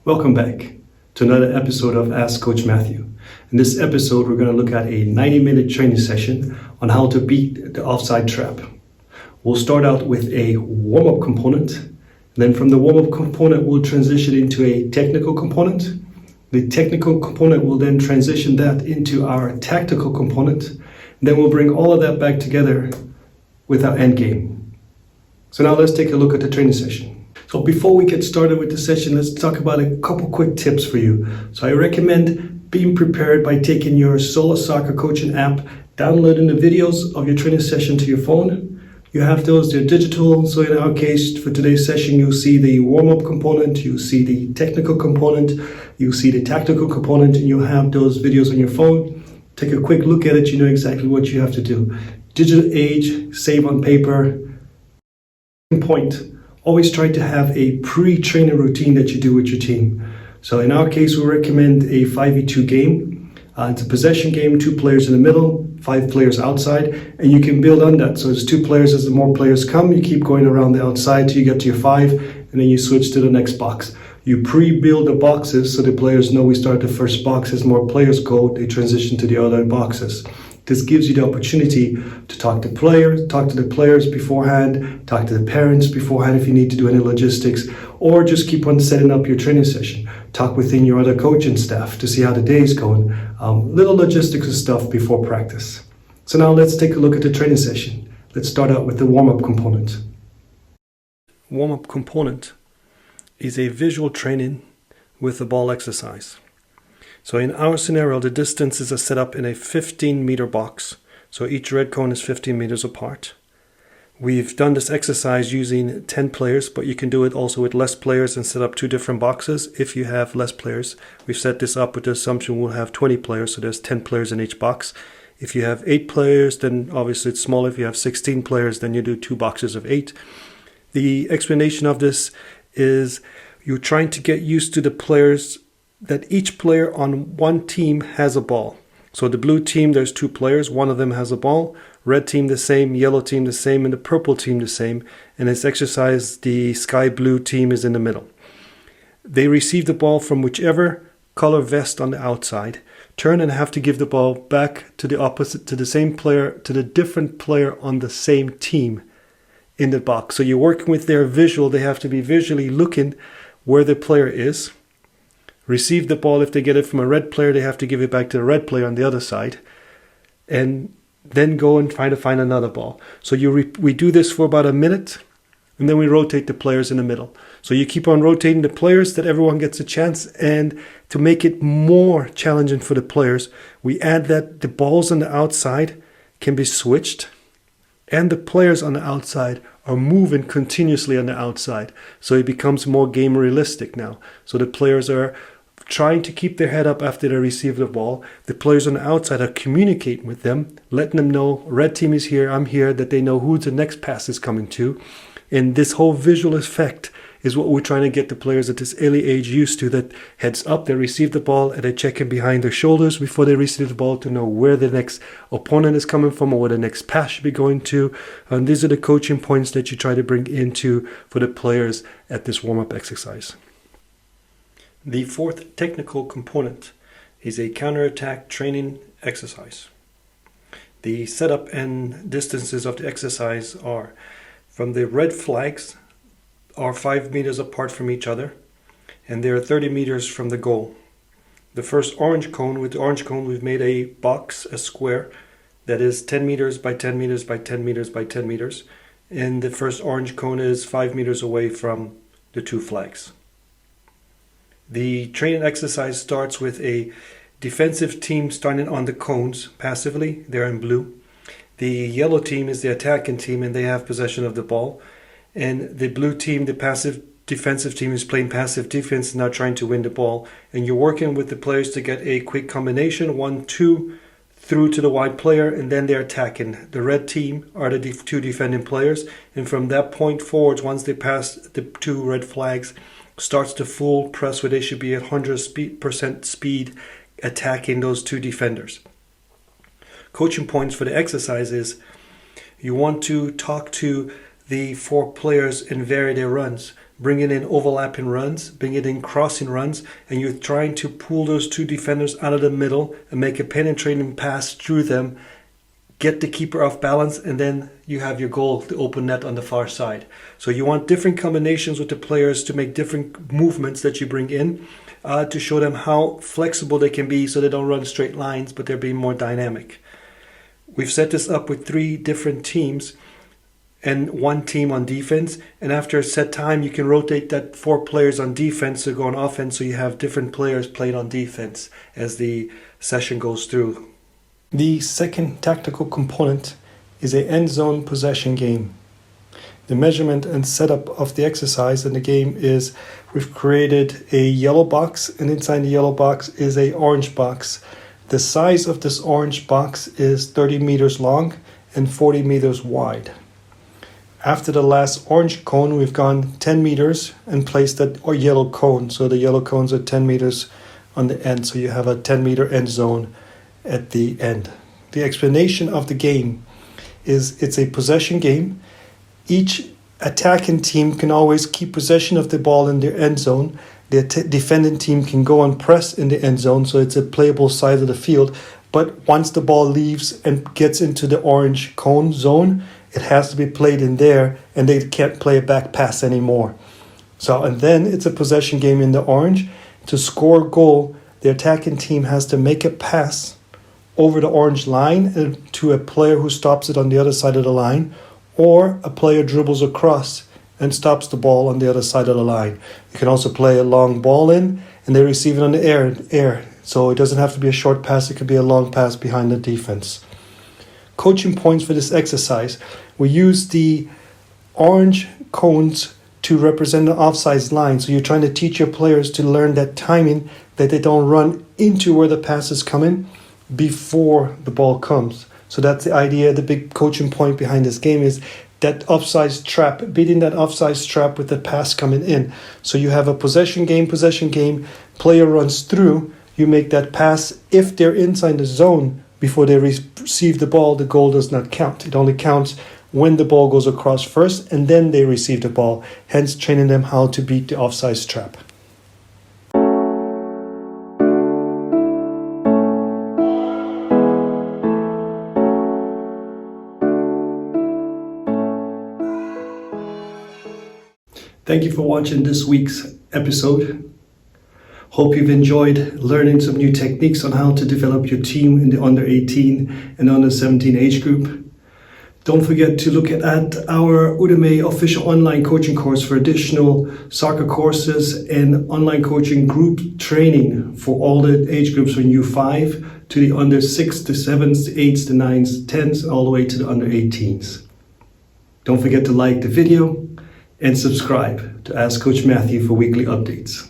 Welcome back to another episode of Ask Coach Matthew. In this episode, we're going to look at a 90-minute training session on how to beat the offside trap. We'll start out with a warm-up component. And then from the warm-up component, we'll transition into a technical component. The technical component will then transition that into our tactical component. And then we'll bring all of that back together with our end game. So now let's take a look at the training session. So before we get started with the session, let's talk about a couple quick tips for you. So I recommend being prepared by taking your Solo Soccer Coaching app, downloading the videos of your training session to your phone. You have those, they're digital. So in our case, for today's session, you'll see the warm-up component, you'll see the technical component, you'll see the tactical component, and you'll have those videos on your phone. Take a quick look at it, you know exactly what you have to do. Digital age, save on paper. Point. Always try to have a pre-training routine that you do with your team. So in our case, we recommend a 5v2 game. It's a possession game, 2 players in the middle, 5 players outside, and you can build on that. So it's 2 players. As the more players come, you keep going around the outside till you get to your 5, and then you switch to the next box. You pre-build the boxes so the players know we start the first box. As more players go, they transition to the other boxes. This gives you the opportunity to talk to the players beforehand, talk to the parents beforehand if you need to do any logistics, or just keep on setting up your training session. Talk within your other coaching staff to see how the day is going. Little logistics and stuff before practice. So now let's take a look at the training session. Let's start out with the warm-up component. Warm-up component is a visual training with the ball exercise. So in our scenario, the distances are set up in a 15-meter box. So each red cone is 15 meters apart. We've done this exercise using 10 players, but you can do it also with less players and set up 2 different boxes if you have less players. We've set this up with the assumption we'll have 20 players, so there's 10 players in each box. If you have 8 players, then obviously it's smaller. If you have 16 players, then you do 2 boxes of 8. The explanation of this is you're trying to get used to the players, that each player on one team has a ball. So the blue team, there's 2 players, one of them has a ball, red team the same, yellow team the same, and the purple team the same. And this exercise, the sky blue team is in the middle. They receive the ball from whichever color vest on the outside, turn and have to give the ball back to the opposite, to the same player, to the different player on the same team in the box. So you're working with their visual, they have to be visually looking where the player is. Receive the ball. If they get it from a red player, they have to give it back to the red player on the other side, and then go and try to find another ball. So we do this for about a minute, and then we rotate the players in the middle. So you keep on rotating the players that everyone gets a chance, and to make it more challenging for the players, we add that the balls on the outside can be switched, and the players on the outside are moving continuously on the outside. So it becomes more game realistic now. So the players are trying to keep their head up after they receive the ball. The players on the outside are communicating with them, letting them know red team is here, I'm here, that they know who the next pass is coming to. And this whole visual effect is what we're trying to get the players at this early age used to, that heads up, they receive the ball, and they check in behind their shoulders before they receive the ball to know where the next opponent is coming from or where the next pass should be going to. And these are the coaching points that you try to bring into for the players at this warm-up exercise. The 4th technical component is a counterattack training exercise. The setup and distances of the exercise are from the red flags are 5 meters apart from each other, and they are 30 meters from the goal. The first orange cone, with the orange cone we've made a box, a square, that is 10 meters by 10 meters by 10 meters by 10 meters, and the first orange cone is 5 meters away from the 2 flags. The training exercise starts with a defensive team starting on the cones passively. They're in blue. The yellow team is the attacking team, and they have possession of the ball. And the blue team, the passive defensive team, is playing passive defense, now trying to win the ball. And you're working with the players to get a quick combination, 1-2, through to the wide player, and then they're attacking. The red team are the 2 defending players. And from that point forwards, once they pass the 2 red flags, starts the full press where they should be at 100% speed attacking those 2 defenders. Coaching points for the exercise is you want to talk to the 4 players and vary their runs. bringing in overlapping runs, bringing in crossing runs, and you're trying to pull those two defenders out of the middle and make a penetrating pass through them, get the keeper off balance, and then you have your goal, the open net on the far side. So you want different combinations with the players to make different movements that you bring in to show them how flexible they can be so they don't run straight lines, but they're being more dynamic. We've set this up with 3 different teams and 1 team on defense, and after a set time you can rotate that 4 players on defense to go on offense, so you have different players played on defense as the session goes through. The second tactical component is an end zone possession game. The measurement and setup of the exercise in the game is we've created a yellow box, and inside the yellow box is an orange box. The size of this orange box is 30 meters long and 40 meters wide. After the last orange cone, we've gone 10 meters and placed that yellow cone. So the yellow cones are 10 meters on the end. So you have a 10 meter end zone at the end. The explanation of the game is it's a possession game. Each attacking team can always keep possession of the ball in their end zone. The defending team can go and press in the end zone, so it's a playable side of the field. But once the ball leaves and gets into the orange cone zone, it has to be played in there, and they can't play a back pass anymore. So, and then it's a possession game in the orange. To score a goal, the attacking team has to make a pass over the orange line to a player who stops it on the other side of the line, or a player dribbles across and stops the ball on the other side of the line. You can also play a long ball in, and they receive it on the air. So it doesn't have to be a short pass, it could be a long pass behind the defense. Coaching points for this exercise. We use the orange cones to represent the offside line. So you're trying to teach your players to learn that timing, that they don't run into where the pass is coming before the ball comes. So that's the idea. The big coaching point behind this game is that offside trap, beating that offside trap with the pass coming in. So you have a possession game, player runs through, you make that pass. If they're inside the zone before they receive the ball, the goal does not count. It only counts when the ball goes across first and then they receive the ball, hence training them how to beat the offside trap. Thank you for watching this week's episode. Hope you've enjoyed learning some new techniques on how to develop your team in the under 18 and under 17 age group. Don't forget to look at our Udemy official online coaching course for additional soccer courses and online coaching group training for all the age groups from U5 to the under 6 to 7s to 8s to 9s, 10s, all the way to the under 18s. Don't forget to like the video and subscribe to Ask Coach Matthew for weekly updates.